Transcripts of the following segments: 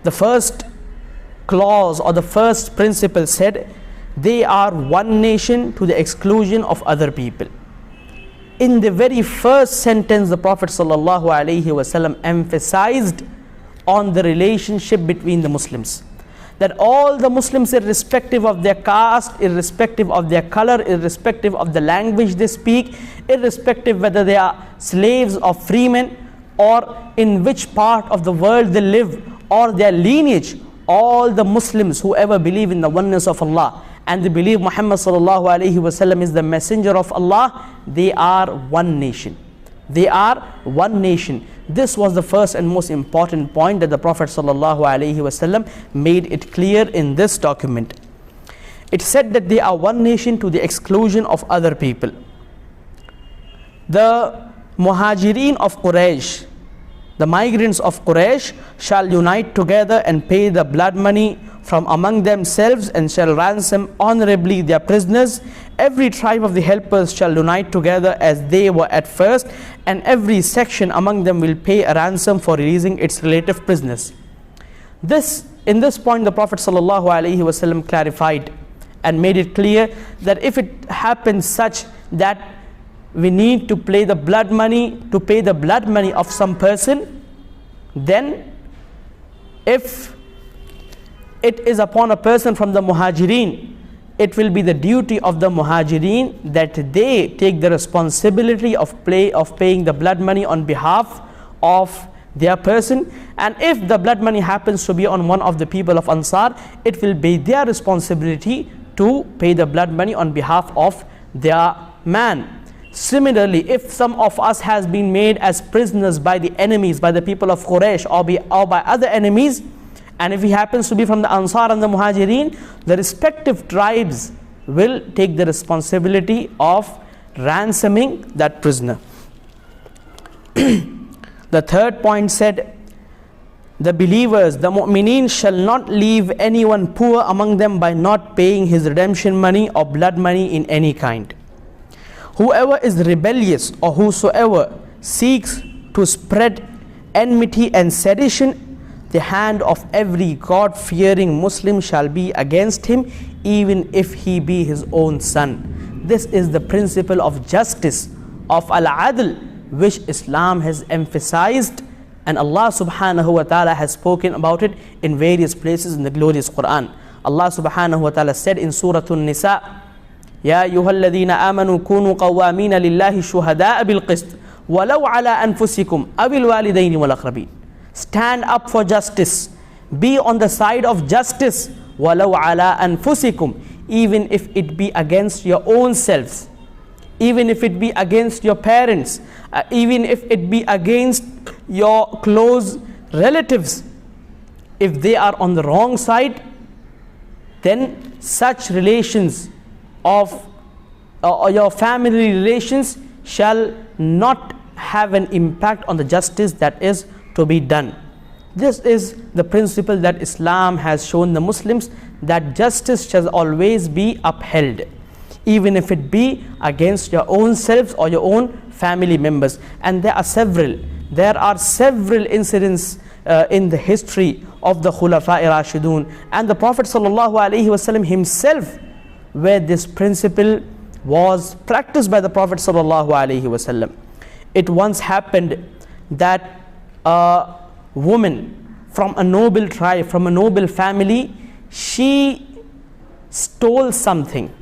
the first clause or the first principle said, they are one nation to the exclusion of other people. In the very first sentence, the Prophet ﷺ emphasized on the relationship between the Muslims, that all the Muslims, irrespective of their caste, irrespective of their color, irrespective of the language they speak, irrespective whether they are slaves or freemen, or in which part of the world they live, or their lineage, all the Muslims, whoever believe in the oneness of Allah and they believe Muhammad ﷺ is the messenger of Allah, they are one nation. They are one nation. This was the first and most important point that the Prophet ﷺ made it clear in this document. It said that they are one nation to the exclusion of other people. The Muhajirin of Quraysh, the migrants of Quraysh, shall unite together and pay the blood money from among themselves, and shall ransom honorably their prisoners. Every tribe of the helpers shall unite together as they were at first, and every section among them will pay a ransom for releasing its relative prisoners. In this point, the Prophet ﷺ clarified and made it clear that if it happens such that we need to pay the blood money of some person, then if it is upon a person from the Muhajirin, it will be the duty of the Muhajirin that they take the responsibility of paying the blood money on behalf of their person. And if the blood money happens to be on one of the people of Ansar, it will be their responsibility to pay the blood money on behalf of their man. Similarly, if some of us has been made as prisoners by the enemies, by the people of Quraysh, or by other enemies, and if he happens to be from the Ansar and the Muhajirin, the respective tribes will take the responsibility of ransoming that prisoner. The third point said, the believers, the mu'mineen, shall not leave anyone poor among them by not paying his redemption money or blood money in any kind. Whoever is rebellious or whosoever seeks to spread enmity and sedition, the hand of every God-fearing Muslim shall be against him, even if he be his own son. This is the principle of justice, of al-adl, which Islam has emphasized, and Allah subhanahu wa ta'ala has spoken about it in various places in the glorious Quran. Allah subhanahu wa ta'ala said in Surah An-Nisa, يا أيها الذين آمنوا كونوا قوامين لله شهداء بالقسط ولو على أنفسكم أو الوالدين والأقربين. Stand up for justice, be on the side of justice, walau ala anfusikum, even if it be against your own selves, even if it be against your parents, even if it be against your close relatives. If they are on the wrong side, then such relations of your family relations shall not have an impact on the justice that is to be done. This is the principle that Islam has shown the Muslims, that justice shall always be upheld, even if it be against your own selves or your own family members. And there are several incidents in the history of the Khulafa'i Rashidun and the Prophet ﷺ himself, where this principle was practiced by the Prophet ﷺ. It once happened that a woman from a noble tribe, from a noble family, she stole something,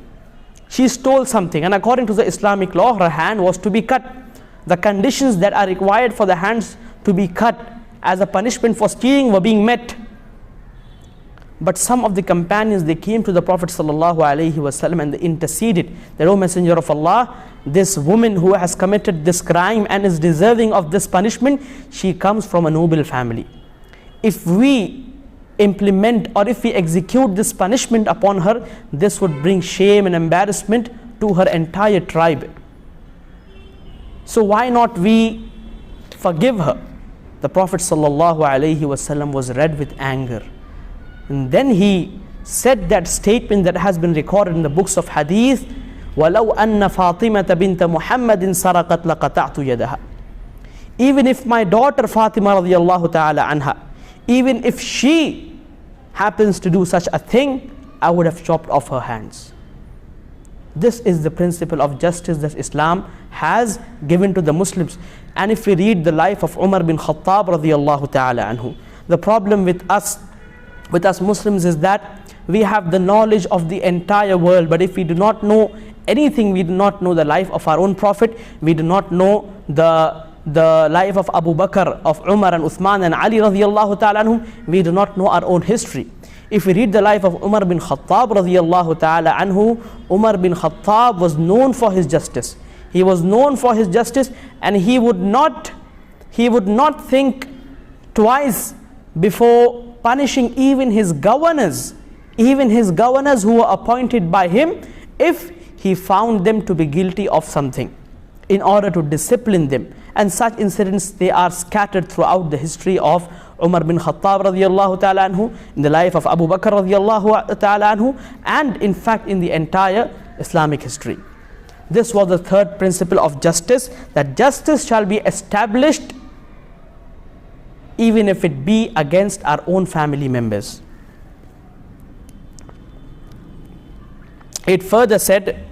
and according to the Islamic law, her hand was to be cut. The conditions that are required for the hands to be cut as a punishment for stealing were being met. But some of the companions, they came to the Prophet ﷺ and they interceded that, O Messenger of Allah, this woman who has committed this crime and is deserving of this punishment, she comes from a noble family. If we implement or if we execute this punishment upon her, this would bring shame and embarrassment to her entire tribe. So why not we forgive her? The Prophet ﷺ was red with anger. And then he said that statement that has been recorded in the books of hadith, وَلَوْ أَنَّ فَاطِمَةَ بِنْتَ مُحَمَّدٍ سَرَقَتْ لَقَطَعْتُ يَدَهَا. Even if my daughter Fatima radiallahu ta'ala anha, Even if she happens to do such a thing, I would have chopped off her hands. This is the principle of justice that Islam has given to the Muslims. And if we read the life of Umar bin Khattab radiyallahu ta'ala anhu, the problem with us Muslims is that we have the knowledge of the entire world, but if we do not know anything, we do not know the life of our own Prophet, we do not know the life of Abu Bakr, of Umar and Uthman and Ali radiyallahu ta'ala anhum, we do not know our own history. If we read the life of Umar bin Khattab radiyallahu ta'ala anhu, Umar bin Khattab was known for his justice. He was known for his justice, and he would not think twice before punishing even his governors who were appointed by him, if he found them to be guilty of something, in order to discipline them. And such incidents, they are scattered throughout the history of Umar bin Khattab radiyallahu ta'ala anhu, in the life of Abu Bakr radiyallahu ta'ala anhu, and in fact in the entire Islamic history. This was the third principle of justice, that justice shall be established even if it be against our own family members. It further said,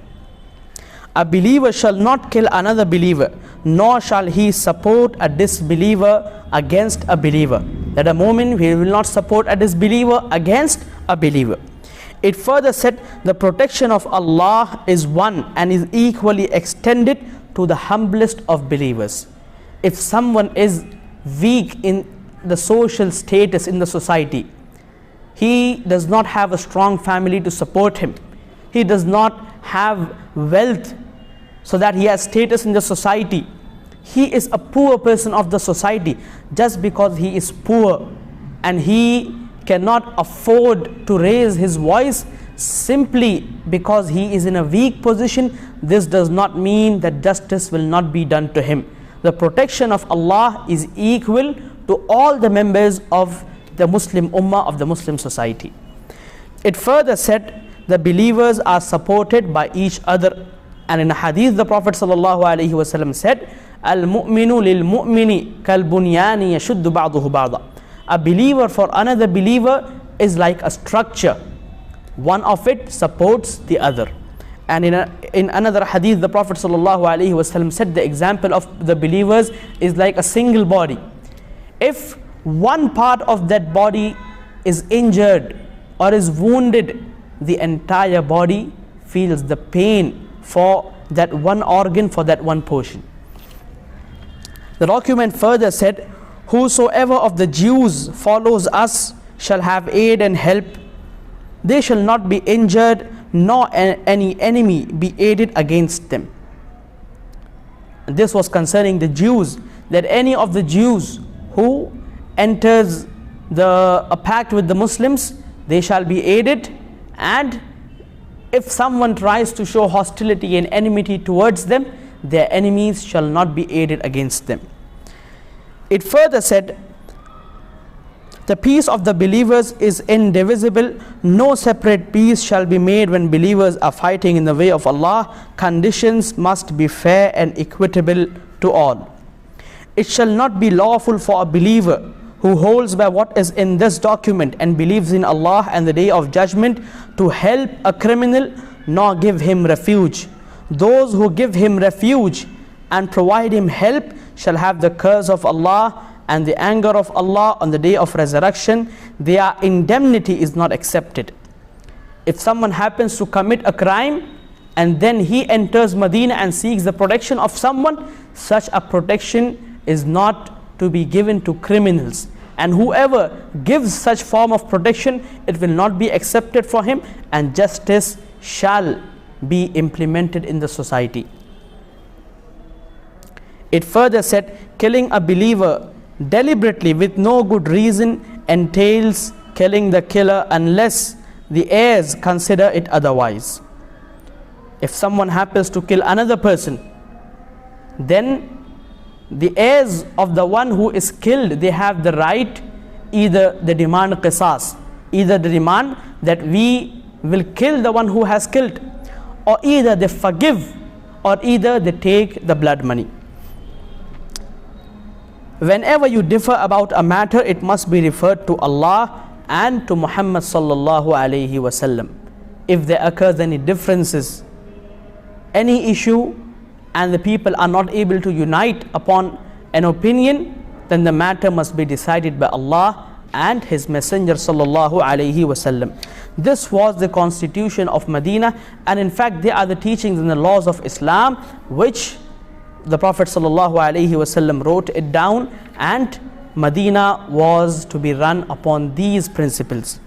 a believer shall not kill another believer, nor shall he support a disbeliever against a believer. That a moment he will not support a disbeliever against a believer. It further said, the protection of Allah is one and is equally extended to the humblest of believers. If someone is weak in the social status in the society, he does not have a strong family to support him, he does not have wealth so that he has status in the society, he is a poor person of the society. Just because he is poor and he cannot afford to raise his voice simply because he is in a weak position, this does not mean that justice will not be done to him. The protection of Allah is equal to all the members of the Muslim Ummah, of the Muslim society. It further said, the believers are supported by each other. And in a hadith, the Prophet ﷺ said, Al-mu'minu lil-mu'mini kal-bunyani yashuddu ba'duhu ba'da. A believer for another believer is like a structure. One of it supports the other. And in another hadith, the Prophet ﷺ said, the example of the believers is like a single body. If one part of that body is injured or is wounded, the entire body feels the pain for that one organ, for that one portion. The document further said, whosoever of the Jews follows us shall have aid and help. They shall not be injured, nor any enemy be aided against them. And this was concerning the Jews, that any of the Jews who enters a pact with the Muslims, they shall be aided, and if someone tries to show hostility and enmity towards them, their enemies shall not be aided against them. It further said, the peace of the believers is indivisible. No separate peace shall be made when believers are fighting in the way of Allah. Conditions must be fair and equitable to all. It shall not be lawful for a believer who holds by what is in this document and believes in Allah and the day of judgment to help a criminal, nor give him refuge. Those who give him refuge and provide him help shall have the curse of Allah and the anger of Allah on the day of resurrection. Their indemnity is not accepted. If someone happens to commit a crime and then he enters Madinah and seeks the protection of someone, such a protection is not to be given to criminals. And whoever gives such form of protection, it will not be accepted for him, and justice shall be implemented in the society. It further said, killing a believer deliberately with no good reason entails killing the killer unless the heirs consider it otherwise. If someone happens to kill another person, then the heirs of the one who is killed, they have the right, either they demand qisas, either they demand that we will kill the one who has killed, or either they forgive, or either they take the blood money. Whenever you differ about a matter, it must be referred to Allah and to Muhammad sallallahu alayhi wasallam. If there occurs any differences, any issue, and the people are not able to unite upon an opinion, then the matter must be decided by Allah and His Messenger sallallahu alayhi wasallam. This was the constitution of Madinah, and in fact they are the teachings and the laws of Islam which the Prophet sallallahu alayhi wasallam wrote it down, and Madinah was to be run upon these principles.